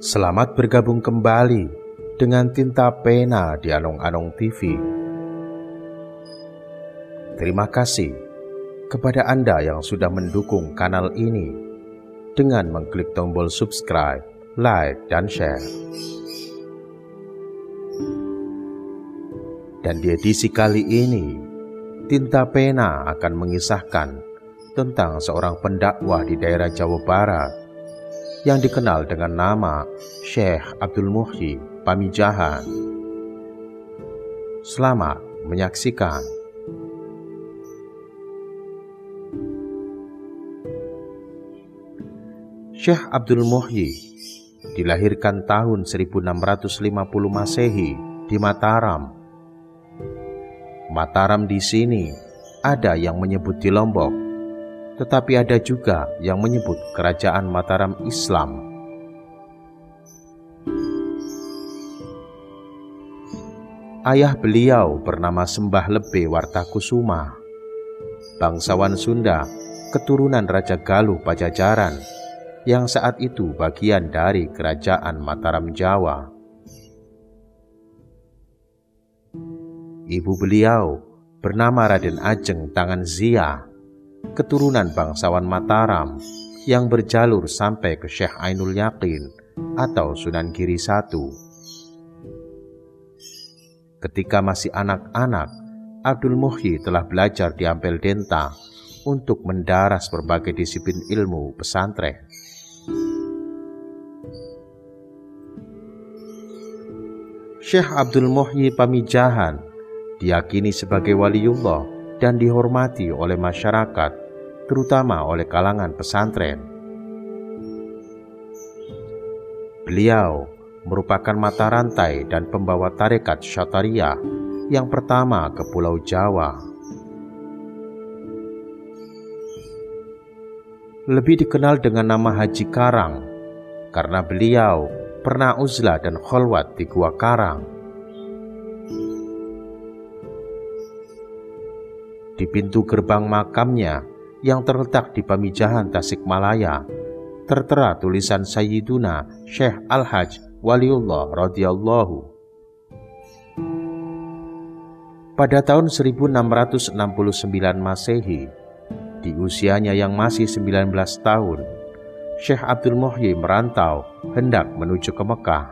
Selamat bergabung kembali dengan Tinta Pena di Anong-Anong TV. Terima kasih kepada Anda yang sudah mendukung kanal ini dengan mengklik tombol subscribe, like, dan share. Dan di edisi kali ini, Tinta Pena akan mengisahkan tentang seorang pendakwah di daerah Jawa Barat yang dikenal dengan nama Syekh Abdul Muhyi Pamijahan. Selamat menyaksikan. Syekh Abdul Muhyi dilahirkan tahun 1650 Masehi di Mataram. Mataram di sini ada yang menyebut di Lombok, tetapi ada juga yang menyebut Kerajaan Mataram Islam. Ayah beliau bernama Sembah Lebe Wartakusuma, bangsawan Sunda, keturunan Raja Galuh Pajajaran, yang saat itu bagian dari Kerajaan Mataram Jawa. Ibu beliau bernama Raden Ajeng Tangan Zia, keturunan bangsawan Mataram yang berjalur sampai ke Syekh Ainul Yakin atau Sunan Giri I. Ketika masih anak-anak, Abdul Muhyi telah belajar di Ampel Denta untuk mendaras berbagai disiplin ilmu pesantren. Syekh Abdul Muhyi Pamijahan diyakini sebagai waliullah dan dihormati oleh masyarakat, terutama oleh kalangan pesantren. Beliau merupakan mata rantai dan pembawa tarekat Syatariyah yang pertama ke Pulau Jawa. Lebih dikenal dengan nama Haji Karang karena beliau pernah uzlah dan kholwat di Gua Karang. Di pintu gerbang makamnya yang terletak di Pamijahan, Tasikmalaya, tertera tulisan Sayyiduna Syekh Al-Hajj Waliullah radhiyallahu. Pada tahun 1669 Masehi, di usianya yang masih 19 tahun, Syekh Abdul Muhyi merantau hendak menuju ke Mekah.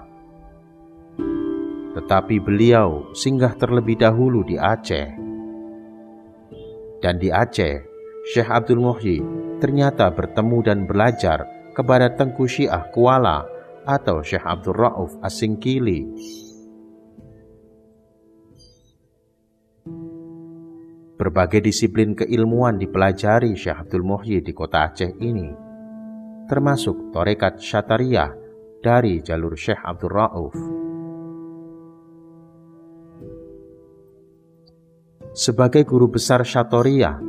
Tetapi beliau singgah terlebih dahulu di Aceh. Dan di Aceh, Syekh Abdul Muhyi ternyata bertemu dan belajar kepada Tengku Syiah Kuala atau Syekh Abdul Rauf As-Singkili. Berbagai disiplin keilmuan dipelajari Syekh Abdul Muhyi di kota Aceh ini, termasuk tarekat Syatariyah dari jalur Syekh Abdul Rauf. Sebagai guru besar Syatariyah,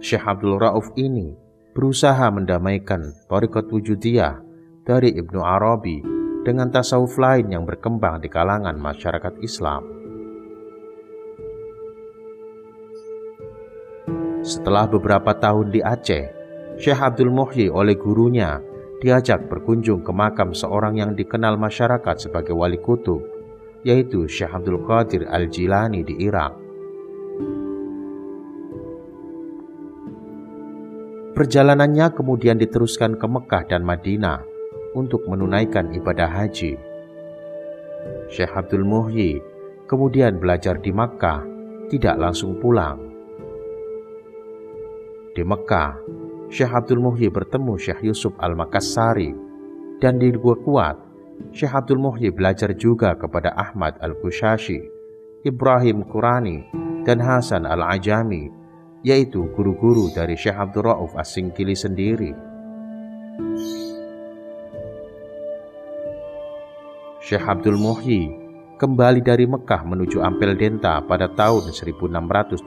Syekh Abdul Rauf ini berusaha mendamaikan tarekat Wujudiyah dari Ibnu Arabi dengan tasawuf lain yang berkembang di kalangan masyarakat Islam. Setelah beberapa tahun di Aceh, Syekh Abdul Muhyi oleh gurunya diajak berkunjung ke makam seorang yang dikenal masyarakat sebagai wali kutub, yaitu Syekh Abdul Qadir Al-Jilani di Irak. Perjalanannya kemudian diteruskan ke Mekah dan Madinah untuk menunaikan ibadah haji. Syekh Abdul Muhyi kemudian belajar di Makkah, tidak langsung pulang. Di Mekah, Syekh Abdul Muhyi bertemu Syekh Yusuf Al-Makassari, dan di Gua Kuat, Syekh Abdul Muhyi belajar juga kepada Ahmad Al-Kushashi, Ibrahim Qurani, dan Hasan Al-Ajami, yaitu guru-guru dari Syekh Abdul Rauf As-Singkili sendiri. Syekh Abdul Muhyi kembali dari Mekah menuju Ampel Denta pada tahun 1678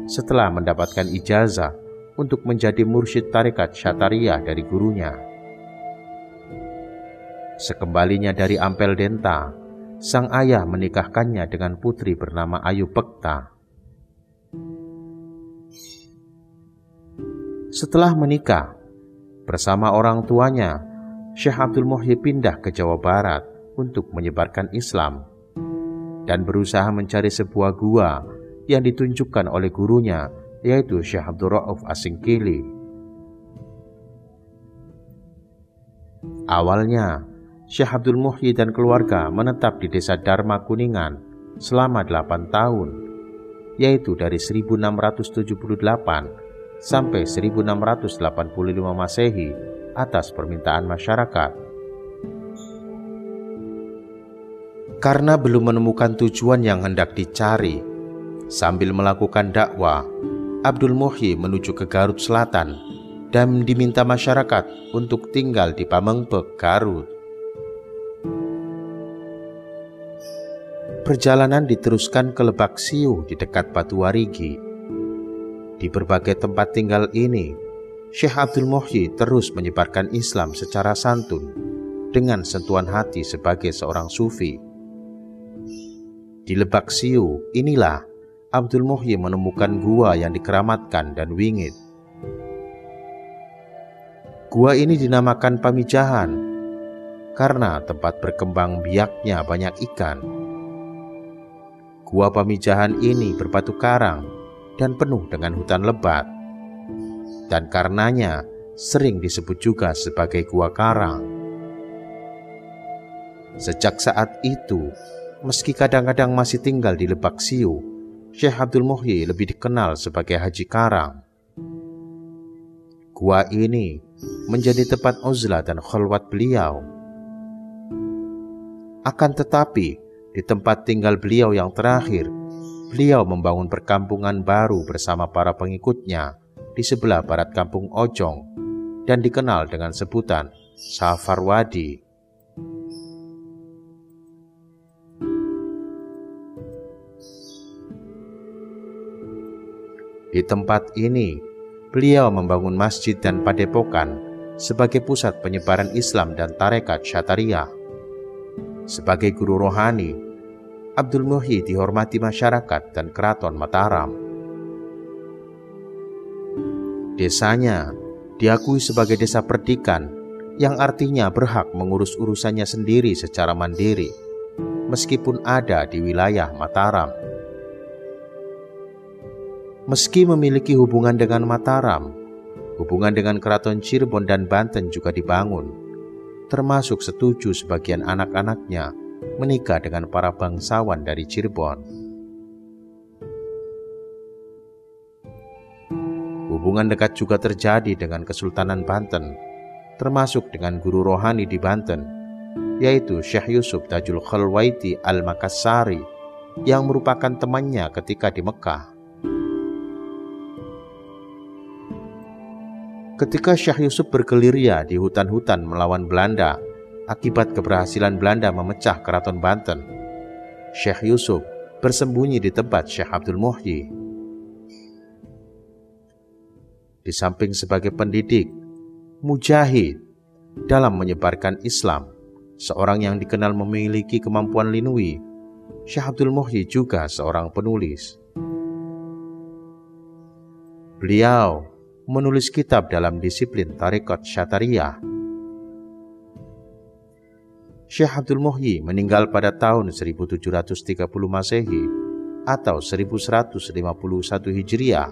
setelah mendapatkan ijazah untuk menjadi mursyid tarekat Syatariyah dari gurunya. Sekembalinya dari Ampel Denta, sang ayah menikahkannya dengan putri bernama Ayu Bekta. Setelah menikah bersama orang tuanya, Syekh Abdul Muhyi pindah ke Jawa Barat untuk menyebarkan Islam dan berusaha mencari sebuah gua yang ditunjukkan oleh gurunya, yaitu Syekh Abdul Rauf Asingkili. Awalnya, Syekh Abdul Muhyi dan keluarga menetap di Desa Dharma Kuningan selama 8 tahun, yaitu dari 1678 sampai 1685 Masehi atas permintaan masyarakat. Karena belum menemukan tujuan yang hendak dicari, sambil melakukan dakwah, Abdul Muhyi menuju ke Garut Selatan dan diminta masyarakat untuk tinggal di Pamengpek, Garut. Perjalanan diteruskan ke Lebak Siu di dekat Batu Warigi. Di berbagai tempat tinggal ini, Syekh Abdul Muhyi terus menyebarkan Islam secara santun dengan sentuhan hati sebagai seorang sufi. Di Lebak Siu inilah Abdul Muhyi menemukan gua yang dikeramatkan dan wingit. Gua ini dinamakan Pamijahan karena tempat berkembang biaknya banyak ikan. Gua Pamijahan ini berbatu karang dan penuh dengan hutan lebat, dan karenanya sering disebut juga sebagai Gua Karang. Sejak saat itu, meski kadang-kadang masih tinggal di Lebak Siu, Syekh Abdul Muhyi lebih dikenal sebagai Haji Karang. Gua ini menjadi tempat uzlah dan khalwat beliau. Akan tetapi, di tempat tinggal beliau yang terakhir, beliau membangun perkampungan baru bersama para pengikutnya di sebelah barat kampung Ojong dan dikenal dengan sebutan Safarwadi. Di tempat ini, beliau membangun masjid dan padepokan sebagai pusat penyebaran Islam dan tarekat Syatariah. Sebagai guru rohani, Abdul Muhyi dihormati masyarakat dan keraton Mataram. Desanya diakui sebagai desa perdikan yang artinya berhak mengurus urusannya sendiri secara mandiri, meskipun ada di wilayah Mataram. Meski memiliki hubungan dengan Mataram, hubungan dengan keraton Cirebon dan Banten juga dibangun, termasuk setuju sebagian anak-anaknya menikah dengan para bangsawan dari Cirebon. Hubungan dekat juga terjadi dengan Kesultanan Banten, termasuk dengan guru rohani di Banten, yaitu Syekh Yusuf Tajul Khalwaiti Al-Makassari, yang merupakan temannya ketika di Mekah. Ketika Syekh Yusuf bergerilya di hutan-hutan melawan Belanda akibat keberhasilan Belanda memecah keraton Banten, Syekh Yusuf bersembunyi di tempat Syekh Abdul Muhyi. Di samping sebagai pendidik, mujahid dalam menyebarkan Islam, seorang yang dikenal memiliki kemampuan linui, Syekh Abdul Muhyi juga seorang penulis. Beliau menulis kitab dalam disiplin tarekat Syatariah. Syekh Abdul Muhyi meninggal pada tahun 1730 Masehi atau 1151 Hijriah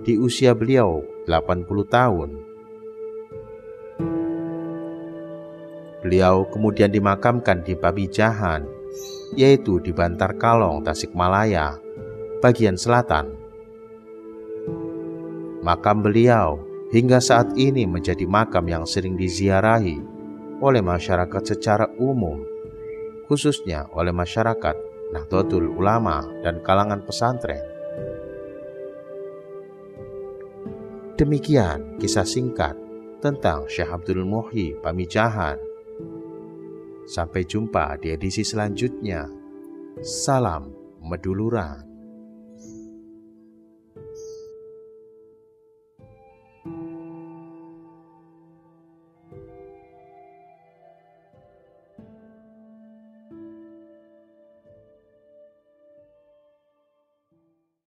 di usia beliau 80 tahun. Beliau kemudian dimakamkan di Pamijahan, yaitu di Bantar Kalong, Tasikmalaya, bagian selatan. Makam beliau hingga saat ini menjadi makam yang sering diziarahi oleh masyarakat secara umum, khususnya oleh masyarakat Nahdlatul Ulama dan kalangan pesantren. Demikian kisah singkat tentang Syekh Abdul Muhyi Pamijahan. Sampai jumpa di edisi selanjutnya. Salam Meduluran.